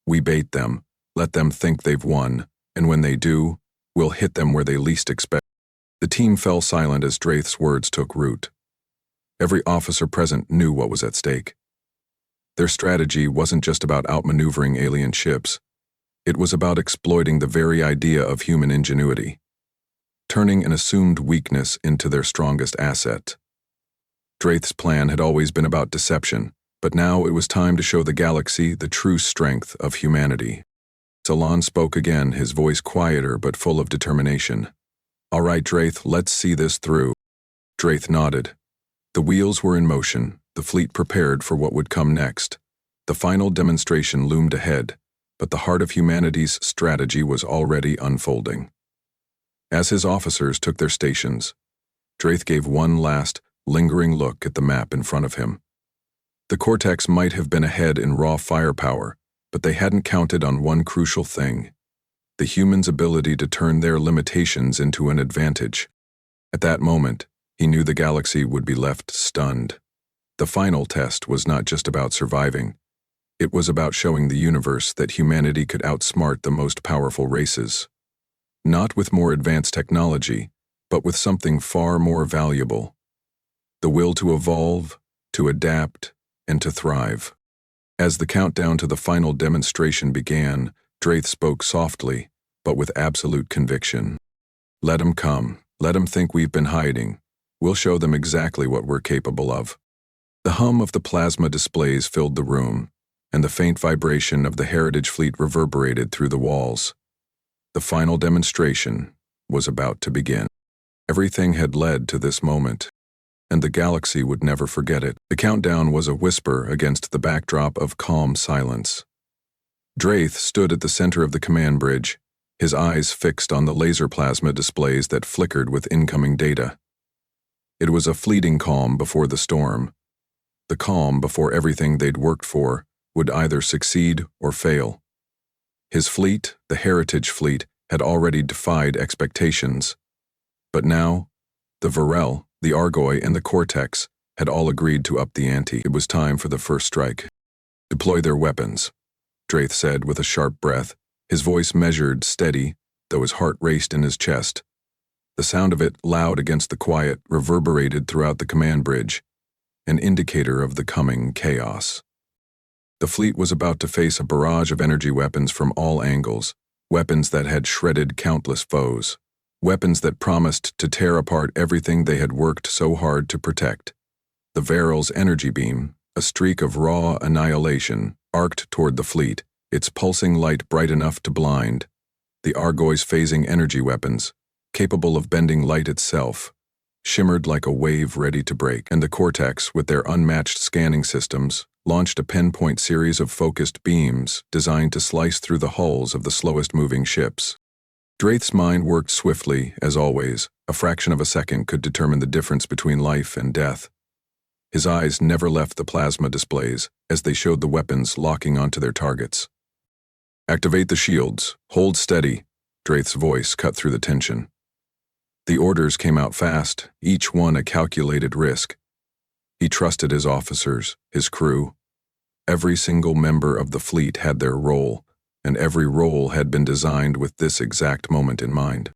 We bait them, let them think they've won, and when they do, we'll hit them where they least expect." The team fell silent as Draith's words took root. Every officer present knew what was at stake. Their strategy wasn't just about outmaneuvering alien ships. It was about exploiting the very idea of human ingenuity, turning an assumed weakness into their strongest asset. Draith's plan had always been about deception, but now it was time to show the galaxy the true strength of humanity. Salan spoke again, his voice quieter but full of determination. "All right, Draith, let's see this through." Draith nodded. The wheels were in motion, the fleet prepared for what would come next. The final demonstration loomed ahead, but the heart of humanity's strategy was already unfolding. As his officers took their stations, Draith gave one last, lingering look at the map in front of him. The Cortex might have been ahead in raw firepower, but they hadn't counted on one crucial thing: the humans' ability to turn their limitations into an advantage. At that moment, he knew the galaxy would be left stunned. The final test was not just about surviving. It was about showing the universe that humanity could outsmart the most powerful races. Not with more advanced technology, but with something far more valuable: the will to evolve, to adapt, and to thrive. As the countdown to the final demonstration began, Draith spoke softly, but with absolute conviction. "Let 'em come. Let 'em think we've been hiding. We'll show them exactly what we're capable of." The hum of the plasma displays filled the room, and the faint vibration of the Heritage Fleet reverberated through the walls. The final demonstration was about to begin. Everything had led to this moment, and the galaxy would never forget it. The countdown was a whisper against the backdrop of calm silence. Draith stood at the center of the command bridge, his eyes fixed on the laser plasma displays that flickered with incoming data. It was a fleeting calm before the storm, the calm before everything they'd worked for would either succeed or fail. His fleet, the Heritage Fleet, had already defied expectations. But now, the Varel, the Argoi, and the Cortex had all agreed to up the ante. It was time for the first strike. "Deploy their weapons," Draith said with a sharp breath, his voice measured, steady, though his heart raced in his chest. The sound of it, loud against the quiet, reverberated throughout the command bridge, an indicator of the coming chaos. The fleet was about to face a barrage of energy weapons from all angles, weapons that had shredded countless foes, weapons that promised to tear apart everything they had worked so hard to protect. The Varel's energy beam, a streak of raw annihilation, arced toward the fleet, its pulsing light bright enough to blind. The Argoi's phasing energy weapons, capable of bending light itself, shimmered like a wave ready to break, and the Cortex, with their unmatched scanning systems, launched a pinpoint series of focused beams designed to slice through the hulls of the slowest-moving ships. Draith's mind worked swiftly, as always. A fraction of a second could determine the difference between life and death. His eyes never left the plasma displays as they showed the weapons locking onto their targets. "Activate the shields. Hold steady," Draith's voice cut through the tension. The orders came out fast, each one a calculated risk. He trusted his officers, his crew. Every single member of the fleet had their role, and every role had been designed with this exact moment in mind.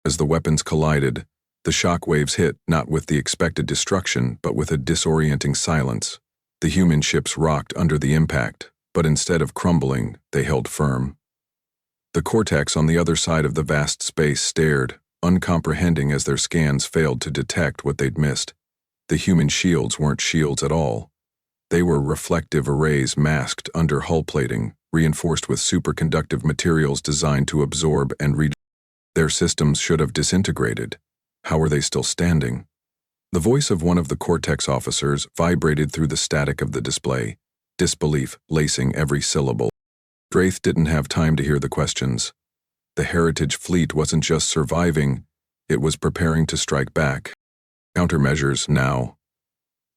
As the weapons collided, the shock waves hit not with the expected destruction, but with a disorienting silence. The human ships rocked under the impact, but instead of crumbling, they held firm. The Cortex on the other side of the vast space stared, uncomprehending as their scans failed to detect what they'd missed. The human shields weren't shields at all. They were reflective arrays masked under hull plating, reinforced with superconductive materials designed to absorb and read. Their systems should have disintegrated. How were they still standing? The voice of one of the Cortex officers vibrated through the static of the display, disbelief lacing every syllable. Draith didn't have time to hear the questions. The Heritage Fleet wasn't just surviving, it was preparing to strike back. "Countermeasures now."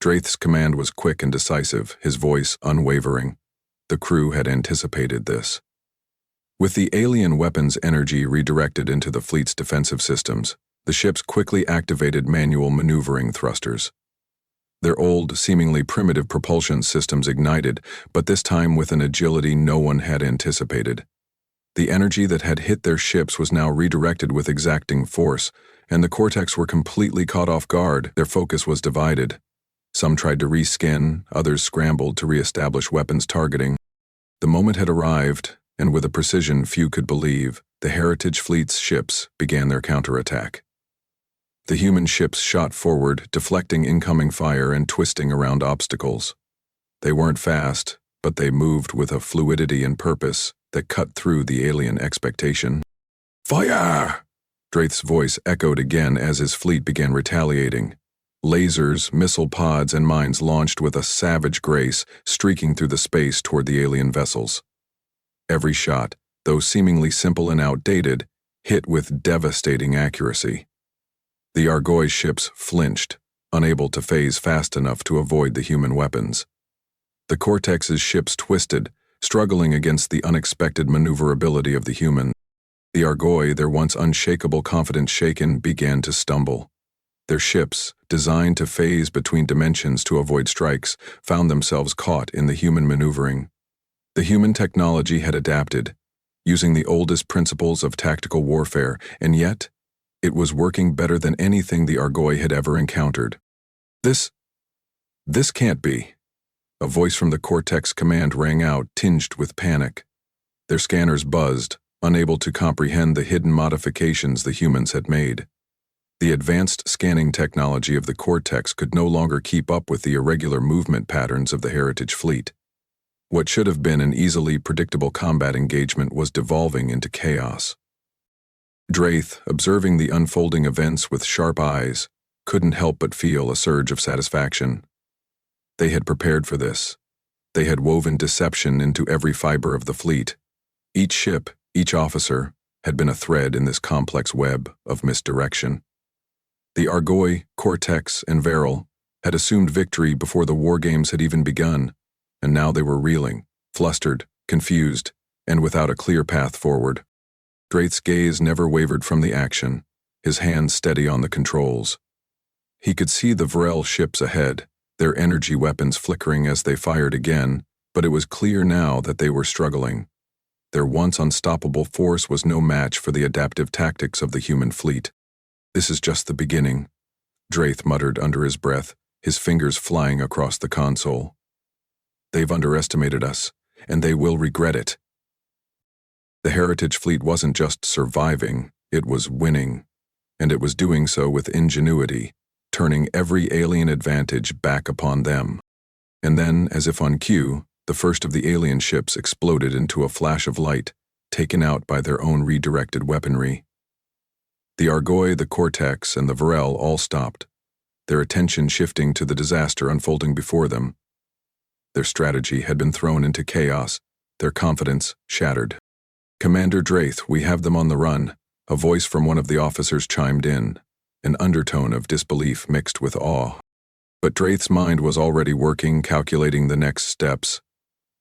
Draith's command was quick and decisive, his voice unwavering. The crew had anticipated this. With the alien weapons' energy redirected into the fleet's defensive systems, the ships quickly activated manual maneuvering thrusters. Their old, seemingly primitive propulsion systems ignited, but this time with an agility no one had anticipated. The energy that had hit their ships was now redirected with exacting force, and the Cortex were completely caught off guard. Their focus was divided. Some tried to reskin, others scrambled to re-establish weapons targeting. The moment had arrived, and with a precision few could believe, the Heritage Fleet's ships began their counterattack. The human ships shot forward, deflecting incoming fire and twisting around obstacles. They weren't fast, but they moved with a fluidity and purpose that cut through the alien expectation. "Fire!" Draith's voice echoed again as his fleet began retaliating. Lasers, missile pods, and mines launched with a savage grace, streaking through the space toward the alien vessels. Every shot, though seemingly simple and outdated, hit with devastating accuracy. The Argoi ships flinched, unable to phase fast enough to avoid the human weapons. The Cortex's ships twisted, struggling against the unexpected maneuverability of the human. The Argoi, their once unshakable confidence shaken, began to stumble. Their ships, designed to phase between dimensions to avoid strikes, found themselves caught in the human maneuvering. The human technology had adapted, using the oldest principles of tactical warfare, and yet, it was working better than anything the Argoi had ever encountered. This can't be. A voice from the Cortex command rang out, tinged with panic. Their scanners buzzed, unable to comprehend the hidden modifications the humans had made. The advanced scanning technology of the Cortex could no longer keep up with the irregular movement patterns of the Heritage fleet. What should have been an easily predictable combat engagement was devolving into chaos. Draith, observing the unfolding events with sharp eyes, couldn't help but feel a surge of satisfaction. They had prepared for this. They had woven deception into every fiber of the fleet. Each ship, each officer, had been a thread in this complex web of misdirection. The Argoi, Cortex, and Veryl had assumed victory before the war games had even begun, and now they were reeling, flustered, confused, and without a clear path forward. Draith's gaze never wavered from the action, his hands steady on the controls. He could see the Veryl ships ahead, their energy weapons flickering as they fired again, but it was clear now that they were struggling. Their once unstoppable force was no match for the adaptive tactics of the human fleet. "This is just the beginning," Draith muttered under his breath, his fingers flying across the console. "They've underestimated us, and they will regret it." The Heritage fleet wasn't just surviving, it was winning, and it was doing so with ingenuity, turning every alien advantage back upon them. And then, as if on cue, the first of the alien ships exploded into a flash of light, taken out by their own redirected weaponry. The Argoi, the Cortex, and the Veryl all stopped, their attention shifting to the disaster unfolding before them. Their strategy had been thrown into chaos, their confidence shattered. "Commander Draith, we have them on the run," a voice from one of the officers chimed in, an undertone of disbelief mixed with awe. But Draith's mind was already working, calculating the next steps.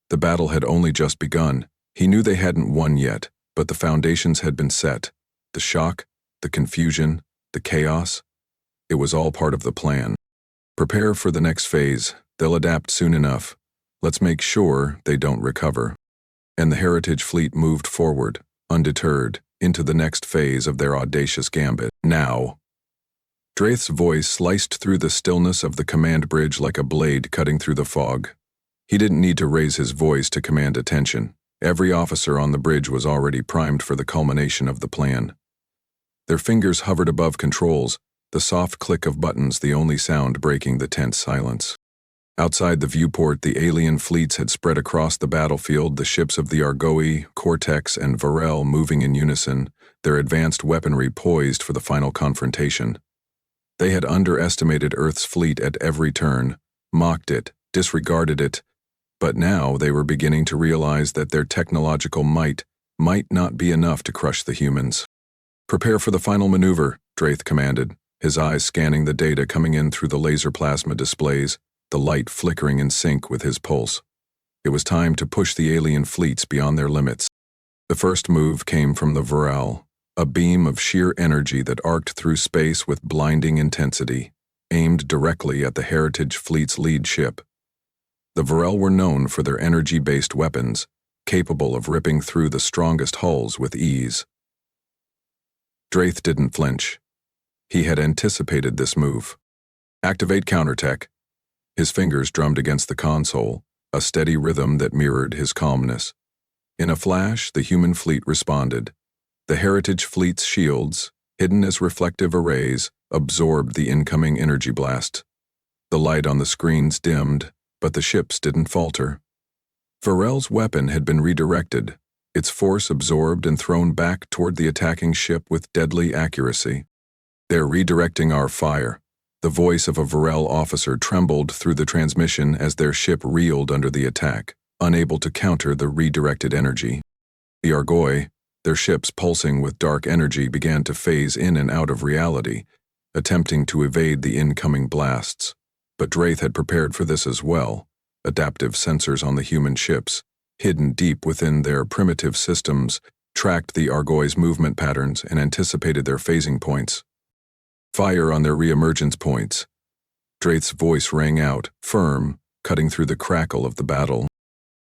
The battle had only just begun. He knew they hadn't won yet, but the foundations had been set. The shock, the confusion, the chaos. It was all part of the plan. "Prepare for the next phase. They'll adapt soon enough. Let's make sure they don't recover." And the Heritage fleet moved forward, undeterred, into the next phase of their audacious gambit. "Now." Draith's voice sliced through the stillness of the command bridge like a blade cutting through the fog. He didn't need to raise his voice to command attention. Every officer on the bridge was already primed for the culmination of the plan. Their fingers hovered above controls, the soft click of buttons the only sound breaking the tense silence. Outside the viewport, the alien fleets had spread across the battlefield, the ships of the Argoi, Cortex, and Veryl moving in unison, their advanced weaponry poised for the final confrontation. They had underestimated Earth's fleet at every turn, mocked it, disregarded it, but now they were beginning to realize that their technological might not be enough to crush the humans. "Prepare for the final maneuver," Draith commanded, his eyes scanning the data coming in through the laser plasma displays, the light flickering in sync with his pulse. It was time to push the alien fleets beyond their limits. The first move came from the Veryl, a beam of sheer energy that arced through space with blinding intensity, aimed directly at the Heritage fleet's lead ship. The Veryl were known for their energy-based weapons, capable of ripping through the strongest hulls with ease. Draith didn't flinch. He had anticipated this move. "Activate counterattack." His fingers drummed against the console, a steady rhythm that mirrored his calmness. In a flash, the human fleet responded. The Heritage fleet's shields, hidden as reflective arrays, absorbed the incoming energy blast. The light on the screens dimmed, but the ships didn't falter. Veryl's weapon had been redirected, its force absorbed and thrown back toward the attacking ship with deadly accuracy. "They're redirecting our fire." The voice of a Veryl officer trembled through the transmission as their ship reeled under the attack, unable to counter the redirected energy. The Argoi, Their ships, pulsing with dark energy, began to phase in and out of reality, attempting to evade the incoming blasts. But Draith had prepared for this as well. Adaptive sensors on the human ships, hidden deep within their primitive systems, tracked the Argoi's movement patterns and anticipated their phasing points. Fire on their re-emergence points. Draith's voice rang out, firm, cutting through the crackle of the battle.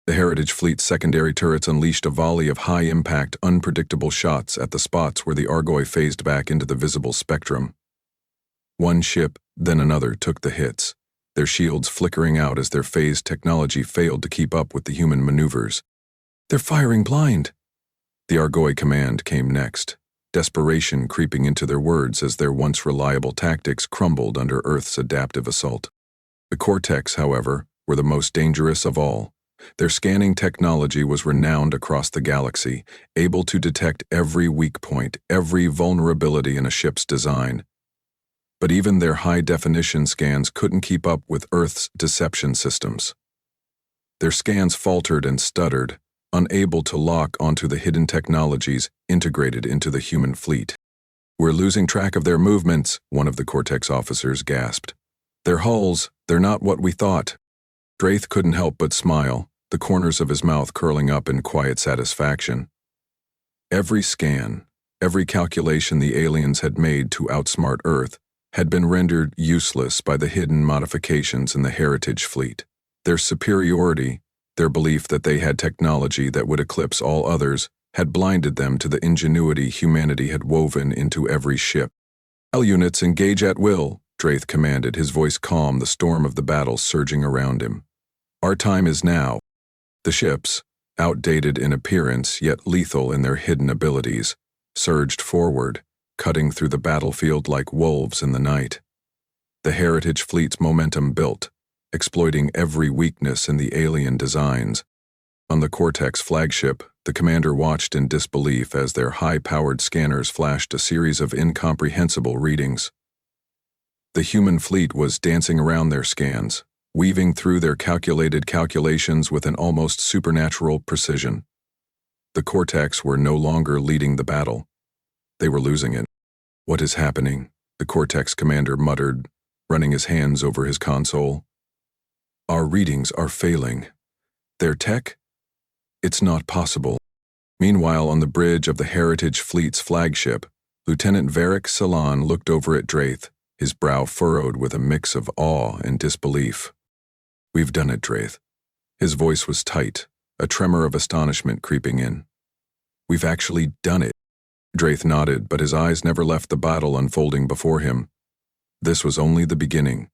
The Heritage Fleet's secondary turrets unleashed a volley of high-impact, unpredictable shots at the spots where the Argoi phased back into the visible spectrum. One ship, then another, took the hits, their shields flickering out as their phased technology failed to keep up with the human maneuvers. "They're firing blind!" The Argoi command came next, desperation creeping into their words as their once reliable tactics crumbled under Earth's adaptive assault. The Cortex, however, were the most dangerous of all. Their scanning technology was renowned across the galaxy, able to detect every weak point, every vulnerability in a ship's design. But even their high-definition scans couldn't keep up with Earth's deception systems. Their scans faltered and stuttered, unable to lock onto the hidden technologies integrated into the human fleet. "We're losing track of their movements," one of the Cortex officers gasped. "Their hulls, they're not what we thought." Draith couldn't help but smile, the corners of his mouth curling up in quiet satisfaction. Every scan, every calculation the aliens had made to outsmart Earth had been rendered useless by the hidden modifications in the Heritage Fleet. Their superiority, their belief that they had technology that would eclipse all others, had blinded them to the ingenuity humanity had woven into every ship. "All units engage at will," Draith commanded, his voice calm, the storm of the battle surging around him. "Our time is now." The ships, outdated in appearance yet lethal in their hidden abilities, surged forward, cutting through the battlefield like wolves in the night. The Heritage Fleet's momentum built, exploiting every weakness in the alien designs. On the Cortex flagship, the commander watched in disbelief as their high-powered scanners flashed a series of incomprehensible readings. The human fleet was dancing around their scans, weaving through their calculated calculations with an almost supernatural precision. The Cortex were no longer leading the battle. They were losing it. "What is happening?" the Cortex commander muttered, running his hands over his console. "Our readings are failing. Their tech? It's not possible." Meanwhile, on the bridge of the Heritage Fleet's flagship, Lieutenant Varric Salan looked over at Draith, his brow furrowed with a mix of awe and disbelief. "We've done it, Draith." His voice was tight, a tremor of astonishment creeping in. "We've actually done it." Draith nodded, but his eyes never left the battle unfolding before him. This was only the beginning.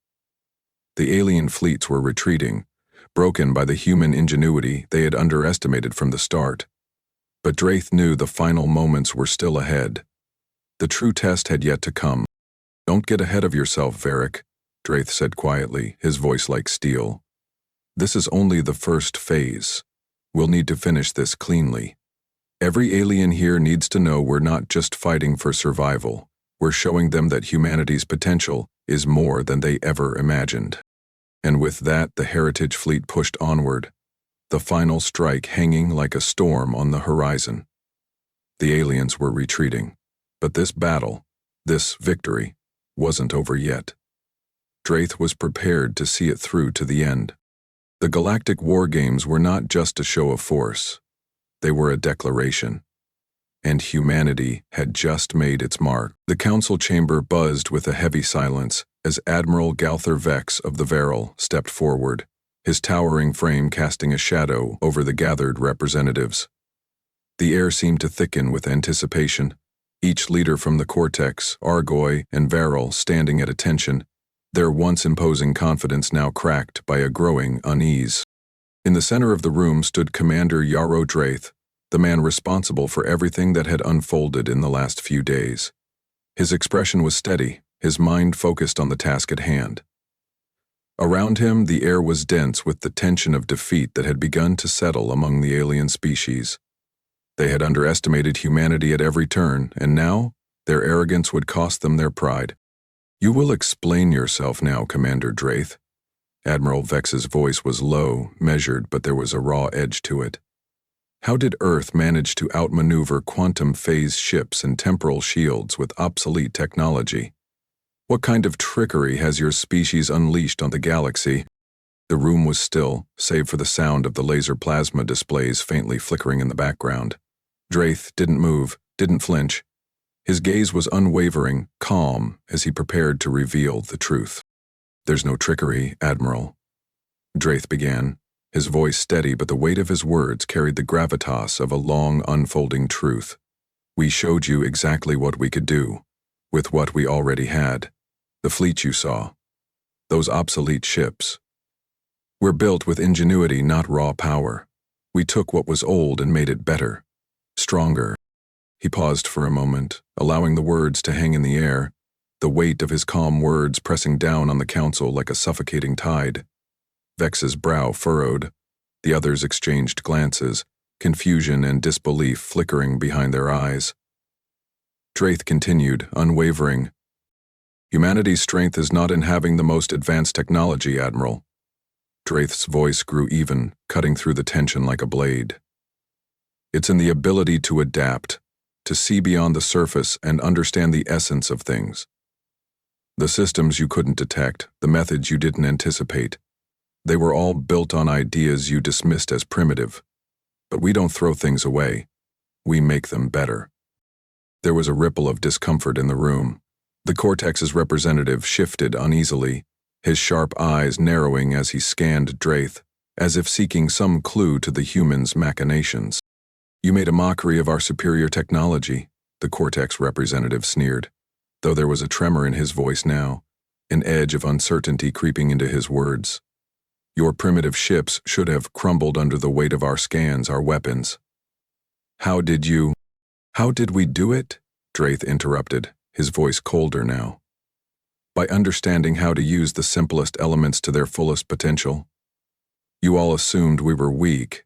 The alien fleets were retreating, broken by the human ingenuity they had underestimated from the start. But Draith knew the final moments were still ahead. The true test had yet to come. "Don't get ahead of yourself, Varric," Draith said quietly, his voice like steel. "This is only the first phase. We'll need to finish this cleanly. Every alien here needs to know we're not just fighting for survival. We're showing them that humanity's potential is more than they ever imagined." And with that, the Heritage Fleet pushed onward, the final strike hanging like a storm on the horizon. The aliens were retreating, but this battle, this victory, wasn't over yet. Draith was prepared to see it through to the end. The galactic war games were not just a show of force. They were a declaration. And humanity had just made its mark. The council chamber buzzed with a heavy silence as Admiral Galther Vex of the Veril stepped forward, his towering frame casting a shadow over the gathered representatives. The air seemed to thicken with anticipation, each leader from the Cortex, Argoi, and Veril standing at attention, their once imposing confidence now cracked by a growing unease. In the center of the room stood Commander Yarrow Draith, the man responsible for everything that had unfolded in the last few days. His expression was steady, his mind focused on the task at hand. Around him, the air was dense with the tension of defeat that had begun to settle among the alien species. They had underestimated humanity at every turn, and now, their arrogance would cost them their pride. "You will explain yourself now, Commander Draith." Admiral Vex's voice was low, measured, but there was a raw edge to it. How did Earth manage to outmaneuver quantum phase ships and temporal shields with obsolete technology? What kind of trickery has your species unleashed on the galaxy? The room was still, save for the sound of the laser plasma displays faintly flickering in the background. Draith didn't move, didn't flinch. His gaze was unwavering, calm, as he prepared to reveal the truth. "There's no trickery, Admiral," Draith began, his voice steady, but the weight of his words carried the gravitas of a long unfolding truth. "We showed you exactly what we could do, with what we already had. The fleet you saw. Those obsolete ships. We're built with ingenuity, not raw power. We took what was old and made it better. Stronger." He paused for a moment, allowing the words to hang in the air, the weight of his calm words pressing down on the council like a suffocating tide. Vex's brow furrowed. The others exchanged glances, confusion and disbelief flickering behind their eyes. Draith continued, unwavering. "Humanity's strength is not in having the most advanced technology, Admiral." Draith's voice grew even, cutting through the tension like a blade. "It's in the ability to adapt, to see beyond the surface and understand the essence of things. The systems you couldn't detect, the methods you didn't anticipate, they were all built on ideas you dismissed as primitive. But we don't throw things away. We make them better." There was a ripple of discomfort in the room. The Cortex's representative shifted uneasily, his sharp eyes narrowing as he scanned Draith, as if seeking some clue to the human's machinations. "You made a mockery of our superior technology," the Cortex representative sneered, though there was a tremor in his voice now, an edge of uncertainty creeping into his words. "Your primitive ships should have crumbled under the weight of our scans, our weapons." How did we do it?" Draith interrupted, his voice colder now. "By understanding how to use the simplest elements to their fullest potential. You all assumed we were weak,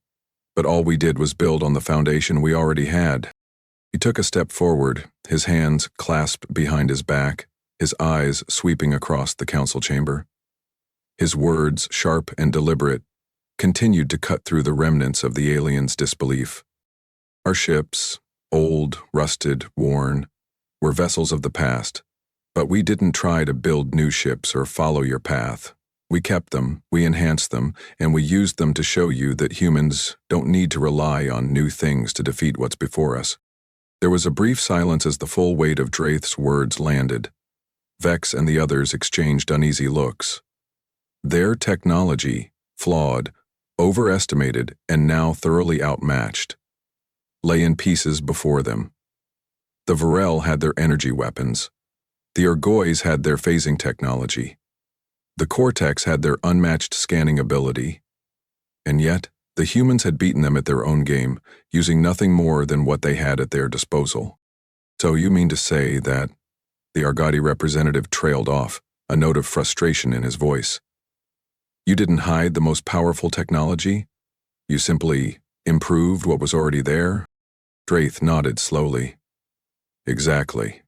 but all we did was build on the foundation we already had." He took a step forward, his hands clasped behind his back, his eyes sweeping across the council chamber. His words, sharp and deliberate, continued to cut through the remnants of the aliens' disbelief. "Our ships, old, rusted, worn, were vessels of the past, but we didn't try to build new ships or follow your path. We kept them, we enhanced them, and we used them to show you that humans don't need to rely on new things to defeat what's before us." There was a brief silence as the full weight of Draith's words landed. Vex and the others exchanged uneasy looks. Their technology, flawed, overestimated, and now thoroughly outmatched, lay in pieces before them. The Varel had their energy weapons. The Ergoys had their phasing technology. The Cortex had their unmatched scanning ability. And yet, the humans had beaten them at their own game, using nothing more than what they had at their disposal. "So you mean to say that—" The Argadi representative trailed off, a note of frustration in his voice. "You didn't hide the most powerful technology? You simply improved what was already there?" Draith nodded slowly. "Exactly."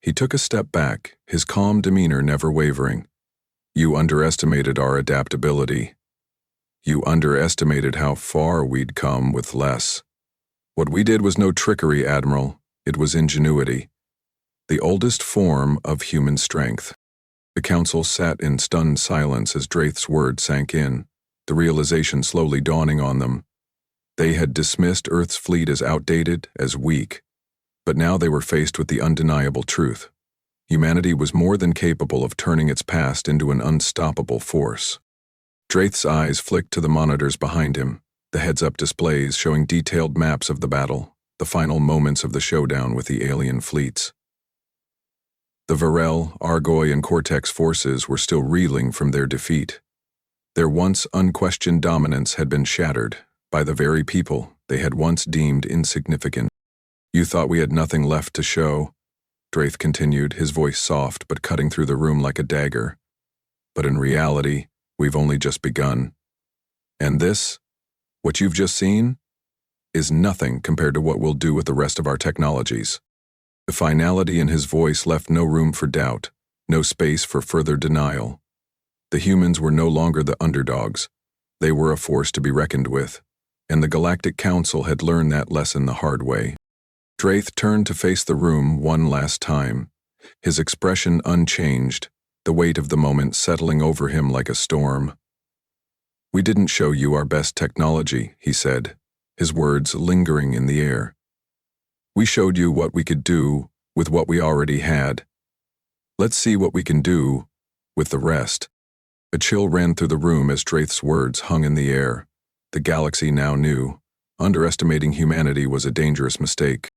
He took a step back, his calm demeanor never wavering. "You underestimated our adaptability. You underestimated how far we'd come with less. What we did was no trickery, Admiral. It was ingenuity. The oldest form of human strength." The council sat in stunned silence as Draith's words sank in, the realization slowly dawning on them. They had dismissed Earth's fleet as outdated, as weak. But now they were faced with the undeniable truth. Humanity was more than capable of turning its past into an unstoppable force. Draith's eyes flicked to the monitors behind him, the heads-up displays showing detailed maps of the battle, the final moments of the showdown with the alien fleets. The Varel, Argoy, and Cortex forces were still reeling from their defeat. Their once unquestioned dominance had been shattered by the very people they had once deemed insignificant. "You thought we had nothing left to show," Draith continued, his voice soft but cutting through the room like a dagger. "But in reality, we've only just begun. And this, what you've just seen, is nothing compared to what we'll do with the rest of our technologies." The finality in his voice left no room for doubt, no space for further denial. The humans were no longer the underdogs. They were a force to be reckoned with. and the Galactic Council had learned that lesson the hard way. Draith turned to face the room one last time, his expression unchanged, the weight of the moment settling over him like a storm. "We didn't show you our best technology," he said, his words lingering in the air. "We showed you what we could do with what we already had. Let's see what we can do with the rest." A chill ran through the room as Draith's words hung in the air. The galaxy now knew. Underestimating humanity was a dangerous mistake.